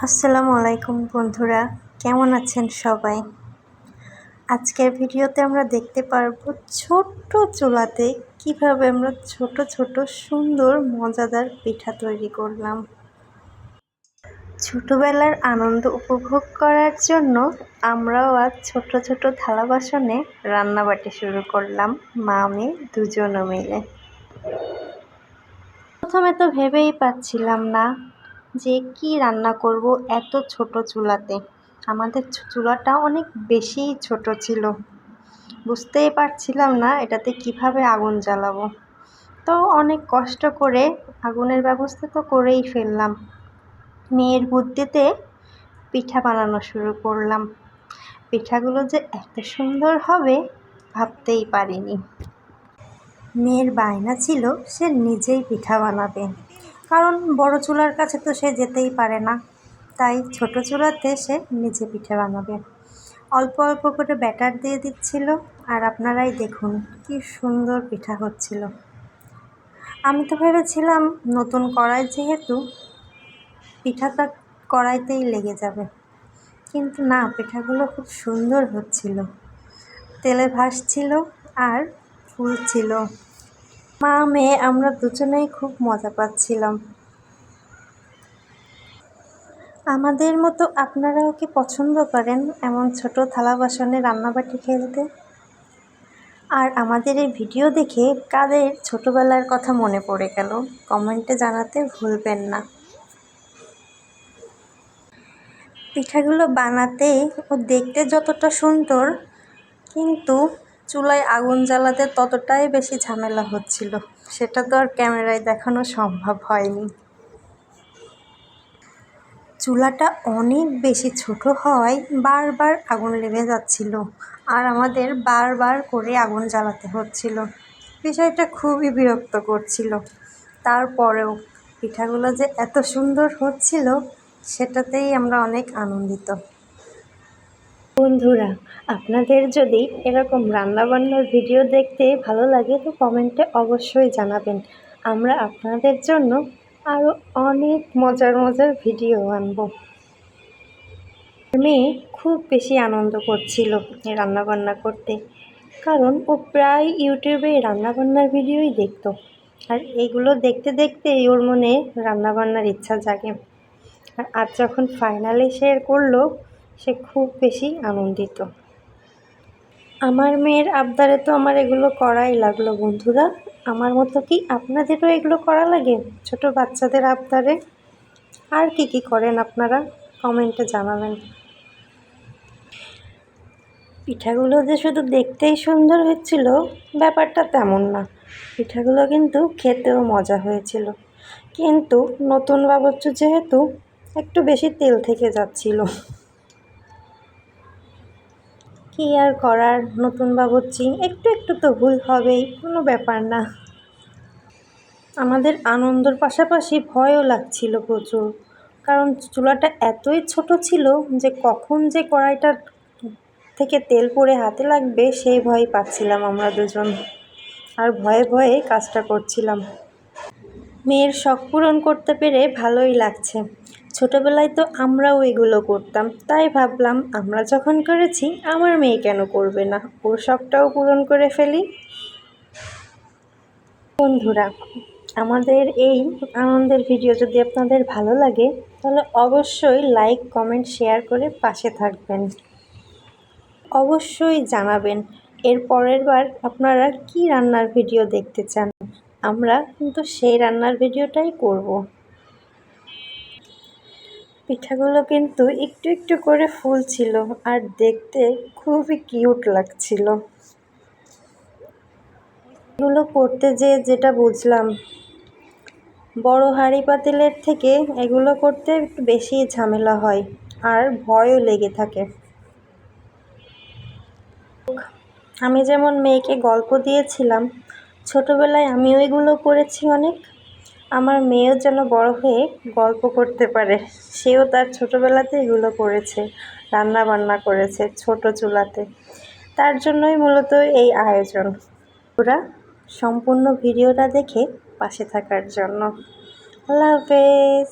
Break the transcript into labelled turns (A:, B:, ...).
A: আসসালামু আলাইকুম বন্ধুরা, কেমন আছেন সবাই? আজকের ভিডিওতে আমরা দেখতে পারবো ছোট্ট চুলাতে কিভাবে আমরা ছোট ছোট সুন্দর মজাদার পিঠা তৈরি করলাম। ছোটবেলার আনন্দ উপভোগ করার জন্য আমরাও আজ ছোট ছোট থালা বাসনে রান্নাবাটি শুরু করলাম, মা মেয়ে দুজনও মিলে। প্রথমে তো ভেবেই পাচ্ছিলাম না যে কি রান্না করব এত ছোট চুলাতে। আমাদের চুলাটা অনেক বেশি ছোট ছিল, বুঝতেই পারছিলাম না এটাতে কিভাবে আগুন জ্বালাবো। তো অনেক কষ্ট করে আগুনের ব্যবস্থা তো করেই ফেললাম। মেয়ের বুদ্ধিতে পিঠা বানানো শুরু করলাম। পিঠাগুলো যে এত সুন্দর হবে ভাবতেই পারিনি। মেয়ের বায়না ছিল সে নিজেই পিঠা বানাবে, কারণ বড় চুলার কাছে তো সে যেতেই পারে না, তাই ছোট চুলাতে সে নিজে পিঠা বানাবে। অল্প অল্প করে ব্যাটার দিয়ে দিচ্ছিল, আর আপনারাই দেখুন কি সুন্দর পিঠা হচ্ছিল। আমি তো ভেবেছিলাম নতুন কড়াই যেহেতু পিঠাটা কড়াইতেই লেগে যাবে, কিন্তু না, পিঠাগুলো খুব সুন্দর হচ্ছিল, তেলে ভাসছিল আর ফুলছিল। মা মেয়ে আমরা দুজনেই খুব মজা পাচ্ছিলাম। আমাদের মতো আপনারাও কি পছন্দ করেন এমন ছোট থালা বাসনে রান্নাবাটি খেলতে? আর আমাদের এই ভিডিও দেখে কাদের ছোটবেলার কথা মনে পড়ে গেল কমেন্টে জানাতে ভুলবেন না। পিঠাগুলো বানাতে ও দেখতে যতটা সুন্দর, কিন্তু চুলায় আগুন জ্বালাতে ততটাই বেশি ঝামেলা হচ্ছিল, সেটা তো আর ক্যামেরায় দেখানো সম্ভব হয়নি। চুলাটা অনেক বেশি ছোট হওয়ায় বারবার আগুন লেগে যাচ্ছিল, আর আমাদের বারবার করে আগুন জ্বালাতে হচ্ছিল। বিষয়টা খুবই বিরক্ত করছিল। তারপরেও পিঠাগুলো যে এত সুন্দর হচ্ছিল সেটাতেই আমরা অনেক আনন্দিত। বন্ধুরা, আপনাদের যদি এরকম রান্নাবান্নার ভিডিও দেখতে ভালো লাগে তো কমেন্টে অবশ্যই জানাবেন। আমরা আপনাদের জন্য আরও অনেক মজার মজার ভিডিও আনব। মেয়ে খুব বেশি আনন্দ করছিল এই রান্নাবান্না করতে, কারণ ও প্রায় ইউটিউবে রান্নাবান্নার ভিডিওই দেখতো, আর এগুলো দেখতে দেখতেই ওর মনে রান্নাবান্নার ইচ্ছা জাগে। আর আজ যখন ফাইনালি শেয়ার করলো, সে খুব বেশি আনন্দিত। আমার মেয়ের আবদারে তো আমার এগুলো করাই লাগলো বন্ধুরা। আমার মতো কি আপনাদেরও এগুলো করা লাগে ছোট বাচ্চাদের আবদারে? আর কি করেন আপনারা কমেন্টে জানাবেন। পিঠাগুলো যে শুধু দেখতেই সুন্দর হচ্ছিল ব্যাপারটা তেমন না, পিঠাগুলো কিন্তু খেতেও মজা হয়েছিল। কিন্তু নতুন বাবুর্চি যেহেতু একটু বেশি তেল থেকে যাচ্ছিল। কি আর করার, নতুন বাবুর্চি একটু একটু তো ভুল হবেই, কোনো ব্যাপার না। আমাদের আনন্দের পাশাপাশি ভয়ও লাগছিল প্রচুর, কারণ চুলাটা এতই ছোট ছিল যে কখন যে কড়াইটা থেকে তেল পড়ে হাতে লাগবে সেই ভয় পাচ্ছিলাম আমরা দুজন, আর ভয়ে ভয়ে কাজটা করছিলাম। মেয়ের শখ পূরণ করতে পেরে ভালোই লাগছে। ছোটবেলায় তো আমরাও এগুলো করতাম, তাই ভাবলাম আমরা যখন করেছি আমার মেয়ে কেন করবে না, ওর শখটাও পূরণ করে ফেলি। বন্ধুরা, আমাদের এই আনন্দের ভিডিও যদি আপনাদের ভালো লাগে তাহলে অবশ্যই লাইক কমেন্ট শেয়ার করে পাশে থাকবেন। অবশ্যই জানাবেন এর পরের বার আপনারা কি রান্নার ভিডিও দেখতে চান, আমরা কিন্তু সেই রান্নার ভিডিওটাই করব। পিঠাগুলো কিন্তু একটু একটু করে ফুলছিল আর দেখতে খুবই কিউট লাগছিল। এগুলো করতে যেটা বুঝলাম, বড় হাঁড়ি পাতিলের থেকে এগুলো করতে একটু বেশি ঝামেলা হয় আর ভয়ও লেগে থাকে। আমি যেমন মেয়েকে গল্প দিয়েছিলাম ছোটবেলায় আমিও এগুলো করেছি অনেক, আমার মেয়েও যেন বড় হয়ে গল্প করতে পারে, সেও তার ছোটবেলাতে এগুলো করেছে, রান্না বান্না করেছে ছোট চুলাতে। তার জন্যই মূলত এই আয়োজন। পুরা সম্পূর্ণ ভিডিওটা দেখে পাশে থাকার জন্য আল্লাহ হাফেজ।